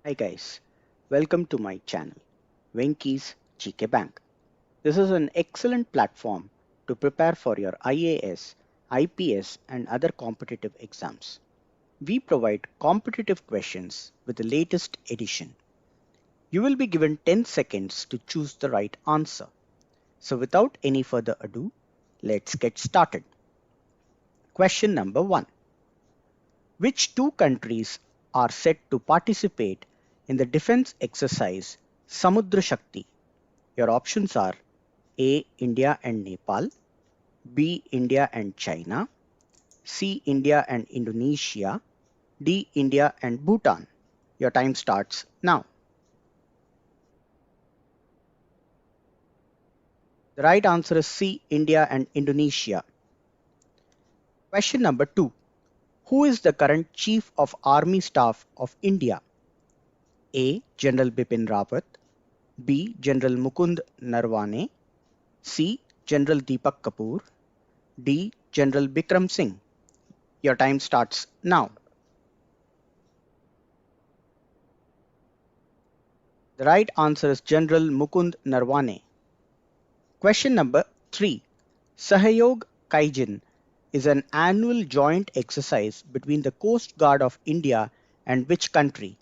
Hi guys, welcome to my channel, Venki's GK Bank. This is an excellent platform to prepare for your IAS, IPS and other competitive exams. We provide competitive questions with the latest edition. You will be given 10 seconds to choose the right answer. So without any further ado, let's get started. Question number 1. Which two countries are set to participate in the defense exercise Samudra Shakti? Your options are A. India and Nepal, B. India and China, C. India and Indonesia, D. India and Bhutan. Your time starts now. The right answer is C. India and Indonesia. Question number 2. Who is the current Chief of Army Staff of India? A. General Bipin Rawat, B. General Mukund Narwane, C. General Deepak Kapoor, D. General Bikram Singh. Your time starts now. The right answer is General Mukund Narwane. Question number 3. Sahayog Kaijin is an annual joint exercise between the Coast Guard of India and which country?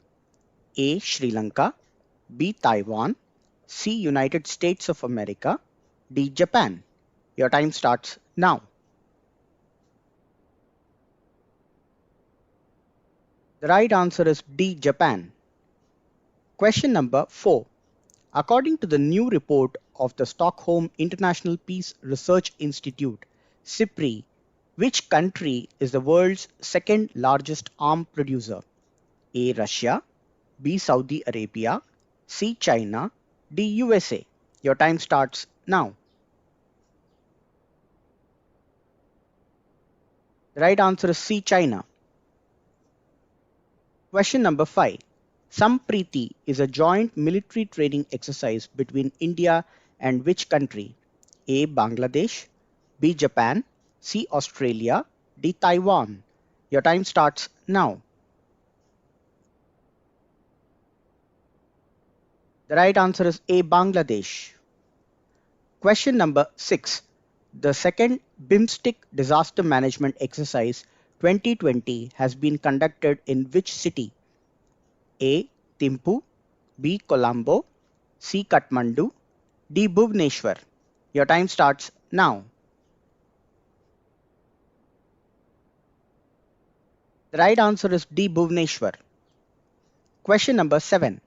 A. Sri Lanka, B. Taiwan, C. United States of America, D. Japan. Your time starts now. The right answer is D. Japan. Question number 4. According to the new report of the Stockholm International Peace Research Institute, SIPRI, which country is the world's second largest arms producer? A. Russia, B. Saudi Arabia, C. China, D. USA. Your time starts now. The right answer is C. China. Question number 5. Sampriti is a joint military training exercise between India and which country? A. Bangladesh, B. Japan, C. Australia, D. Taiwan. Your time starts now. The right answer is A. Bangladesh. Question number 6. The second BIMSTEC disaster management exercise 2020 has been conducted in which city? A. Thimphu, B. Colombo, C. Kathmandu, D. Bhubaneswar. Your time starts now. The right answer is D. Bhubaneswar. Question number 7.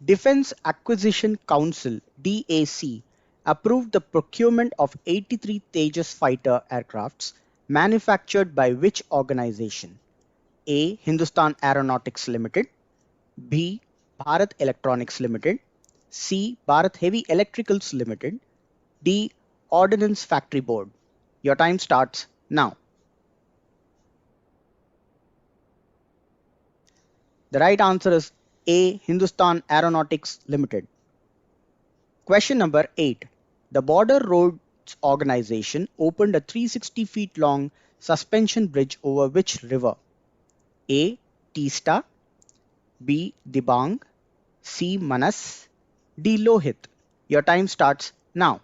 Defense Acquisition Council DAC approved the procurement of 83 Tejas fighter aircrafts manufactured by which organization? A. Hindustan Aeronautics Limited, B. Bharat Electronics Limited, C. Bharat Heavy Electricals Limited, D. Ordnance Factory Board. Your time starts now. The right answer is A. Hindustan Aeronautics Limited. Question number 8. The Border Roads Organization opened a 360 feet long suspension bridge over which river? A. Teesta, B. Dibang, C. Manas, D. Lohit. Your time starts now.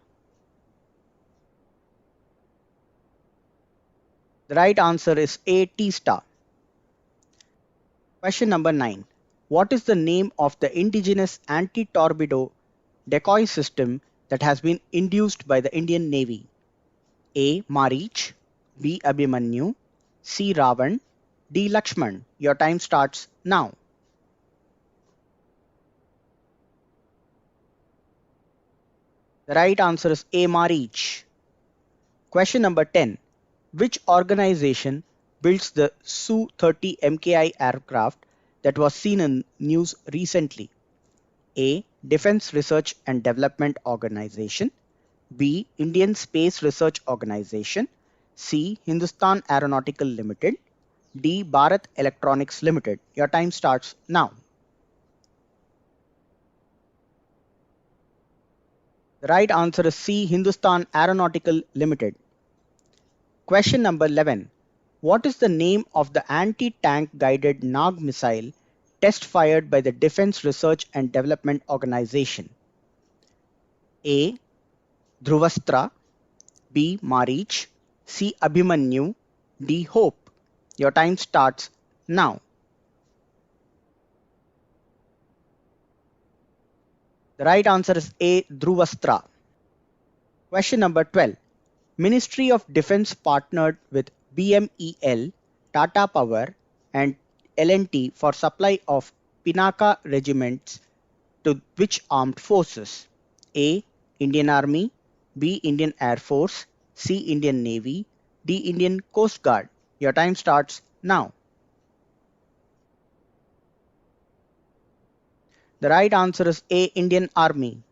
The right answer is A. Teesta. Question number 9. What is the name of the indigenous anti-torpedo decoy system that has been induced by the Indian Navy? A. Marich, B. Abhimanyu, C. Ravan, D. Lakshman. Your time starts now. The right answer is A. Marich. Question number 10. Which organization builds the Su30Mki aircraft that was seen in news recently? A. Defense Research and Development Organization, B. Indian Space Research Organization, C. Hindustan Aeronautical Limited, D. Bharat Electronics Limited. Your time starts now. The right answer is C. Hindustan Aeronautical Limited. Question number 11. What is the name of the anti-tank guided Nag missile test fired by the Defense Research and Development Organization? A. Dhruvastra, B. Marich, C. Abhimanyu, D. Hope. Your time starts now. The right answer is A. Dhruvastra. Question number 12. Ministry of Defence partnered with BMEL, Tata Power and L&T for supply of Pinaka regiments to which armed forces? A. Indian Army, B. Indian Air Force, C. Indian Navy, D. Indian Coast Guard. Your time starts now. The right answer is A. Indian Army.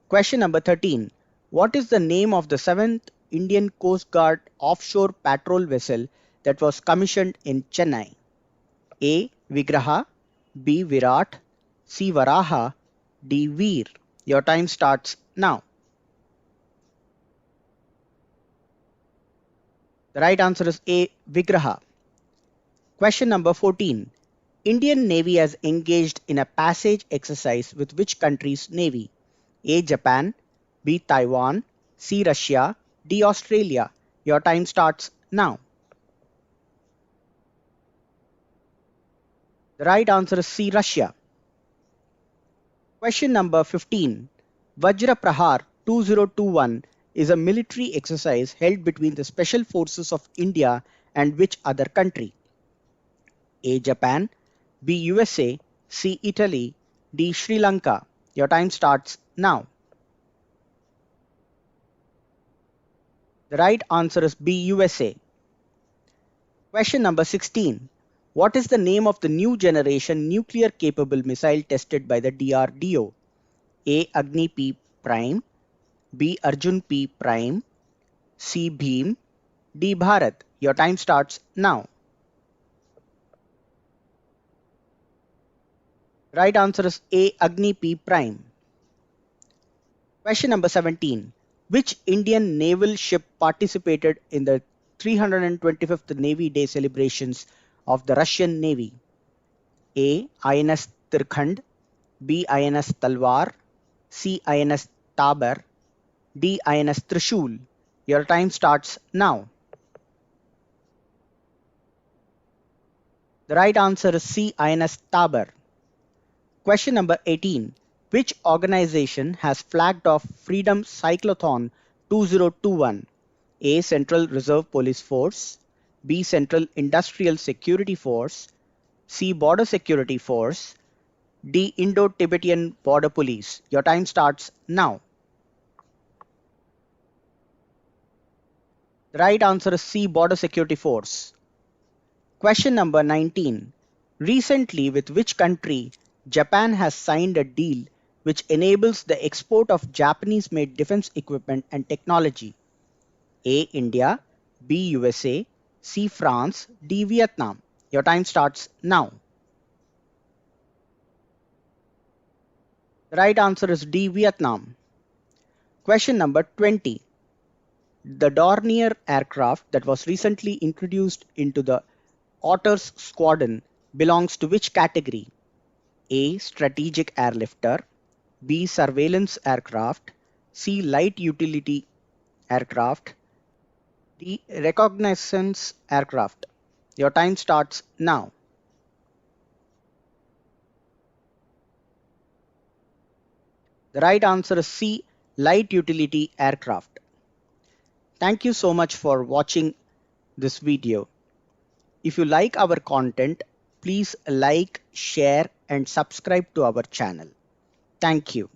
Question number 13. What is the name of the 7th Indian Coast Guard offshore patrol vessel that was commissioned in Chennai? A. Vigraha, B. Virat, C. Varaha, D. Veer. Your time starts now. The right answer is A. Vigraha. Question number 14. Indian Navy has engaged in a passage exercise with which country's navy? A. Japan, B. Taiwan, C. Russia, D. Australia. Your time starts now. The right answer is C. Russia. Question number 15. Vajra Prahar 2021 is a military exercise held between the Special Forces of India and which other country? A. Japan, B. USA, C. Italy, D. Sri Lanka. Your time starts now. The right answer is B. USA. Question number 16. What is the name of the new generation nuclear capable missile tested by the DRDO? A. Agni P prime, B. Arjun P prime, C. Bheem, D. Bharat. Your time starts now. Right answer is A. Agni P prime. Question number 17. Which Indian naval ship participated in the 325th Navy Day celebrations of the Russian Navy? A. INS Tirkhand, B. INS Talwar, C. INS Tabar, D. INS Trishul. Your time starts now. The right answer is C. INS Tabar. Question number 18. Which organization has flagged off Freedom Cyclathon 2021? A. Central Reserve Police Force, B. Central Industrial Security Force, C. Border Security Force, D. Indo-Tibetan Border Police. Your time starts now. The right answer is C. Border Security Force. Question number 19. Recently, with which country Japan has signed a deal which enables the export of Japanese-made defense equipment and technology? A. India, B. USA, C. France, D. Vietnam. Your time starts now. The right answer is D. Vietnam. Question number 20. The Dornier aircraft that was recently introduced into the Otters Squadron belongs to which category? A. Strategic airlifter, B. Surveillance aircraft, C. Light utility aircraft, D. Reconnaissance aircraft. Your time starts now. The right answer is C. Light utility aircraft. Thank you so much for watching this video. If you like our content, please like, share and subscribe to our channel. Thank you.